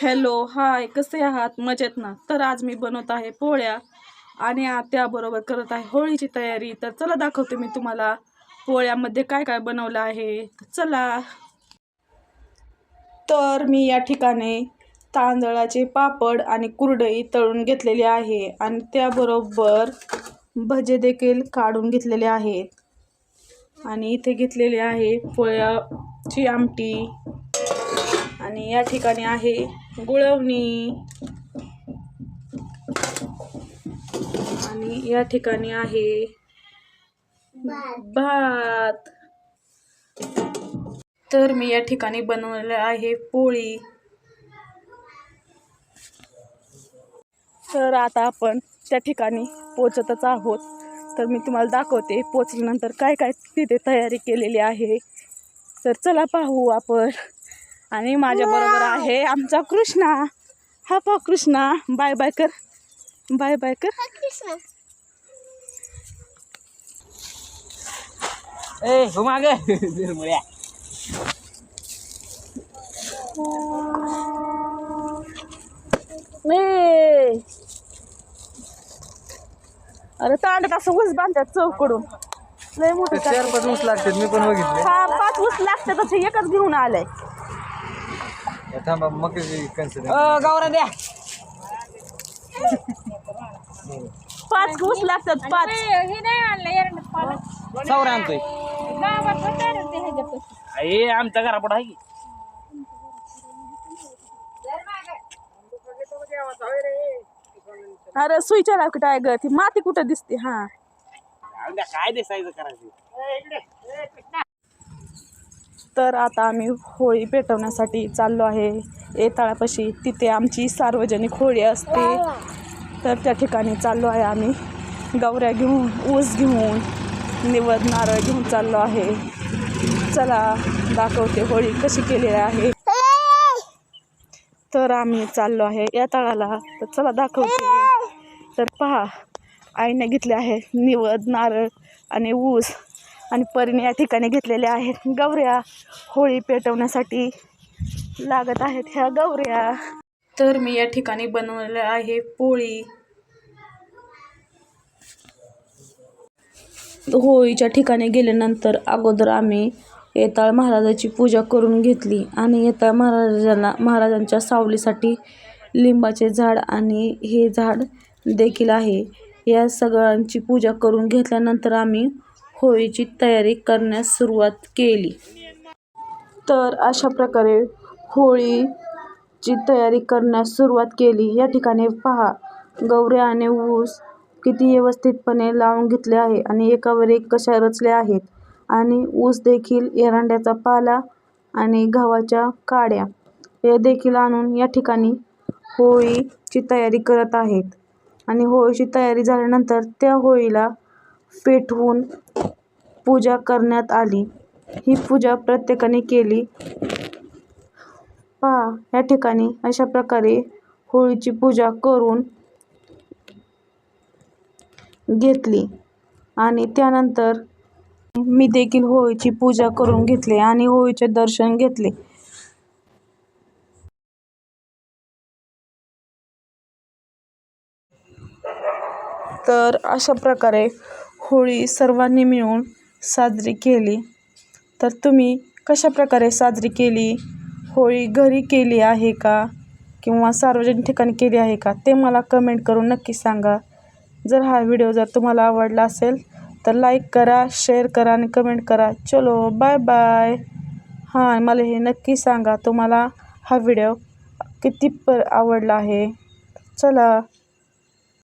Hello, हाय, कसे आहात? मजेत ना? तर आज मी बनवत आहे पोळ्या आणि त्याबरोबर करत आहे होळीची तयारी. तर चला दाखवते मी तुम्हाला पोळ्यामध्ये काय काय बनवलं आहे. चला. तर मी या ठिकाणी तांदळाचे पापड आणि कुरडई तळून घेतलेली आहे आणि त्याबरोबर भजे देखील काढून घेतलेले आहेत आणि इथे घेतलेले आहे पोळ्याची आमटी आणि या ठिकाणी आहे गुळवणी आणि या ठिकाणी आहे भात. तर मी या ठिकाणी बनवलेलं आहे पोळी. तर आता आपण त्या ठिकाणी पोचतच आहोत. तर मी तुम्हाला दाखवते पोचल्यानंतर काय काय तिथे तयारी केलेली आहे. तर चला पाहू आपण. आणि माझ्या बरोबर आहे आमचा कृष्णा. हा पहा कृष्णा, बाय बाय कर, बाय बाय कर. ए हो मागे अरे तांडत असं ऊस बांधतात चौकडून. लय मोठं 4-5 ऊस लागतात. मी पण बघितले. हा 5 ऊस लागतात. ते एकच घेऊन आलंय. थांबा मग गावरा द्या. 5 ऊस लागतात. 5 हे नाही आणलं सौर आणतोय. हे आमच्या घरापुढे आहे की. अरे सुईच्या राखट आहे ग. ती माती कुठं दिसते. हा काय दिसायचं करायचं. तर आता आम्ही होळी पेटवण्यासाठी चाललो आहे येताळापाशी. तिथे आमची सार्वजनिक होळी असते. तर त्या ठिकाणी चाललो आहे आम्ही. गवऱ्या घेऊन, ऊस घेऊन, निवद नारळ घेऊन चाललो आहे. चला दाखवते होळी कशी केलेली आहे. तर आम्ही चाललो आहे या तळाला. तर चला दाखवते. तर पहा, आईने घेतले आहे निवद नारळ आणि ऊस आणि परीने या ठिकाणी घेतलेल्या आहेत गवऱ्या. होळी पेटवण्यासाठी लागत आहेत ह्या गवऱ्या. तर मी या ठिकाणी बनवलेलं आहे पोळी. होळीच्या ठिकाणी गेल्यानंतर अगोदर आम्ही येताळ महाराजाची पूजा करून घेतली आणि येताळ महाराजांच्या सावलीसाठी लिंबाचे झाड आणि हे झाड देखील आहे. या सगळ्यांची पूजा करून घेतल्यानंतर आम्ही होळीची तयारी करण्यास सुरुवात केली. तर अशा प्रकारे होळीची तयारी करण्यास सुरुवात केली. या ठिकाणी पहा, गवऱ्या आणि ऊस किती व्यवस्थितपणे लावून घेतले आहे आणि एकावर एक कशा रचल्या आहेत. आणि ऊस देखील, एरंड्याचा पाला आणि गव्हाच्या काड्या हे देखील आणून या ठिकाणी होळीची तयारी करत आहेत. आणि होळीची तयारी झाल्यानंतर त्या होळीला पेटवून पूजा करण्यात आली. ही पूजा प्रत्येकाने केली. पहा, या ठिकाणी अशा प्रकारे होळीची पूजा करून घेतली आणि त्यानंतर मी देखील होळीची पूजा करून घेतली आणि होळीचे दर्शन घेतले. तर अशा प्रकारे होळी सर्वांनी मिळून साजरी केली. तर तुम्ही कशा प्रकारे साजरी केली? होळी घरी केली आहे का किंवा सार्वजनिक ठिकाणी केली आहे का ते मला कमेंट करून नक्की सांगा. जर हा व्हिडिओ जर तुम्हाला आवडला असेल तर लाईक करा, शेअर करा आणि कमेंट करा. चलो बाय बाय. हां, मला हे नक्की सांगा तुम्हाला हा व्हिडिओ किती आवडला आहे. चला.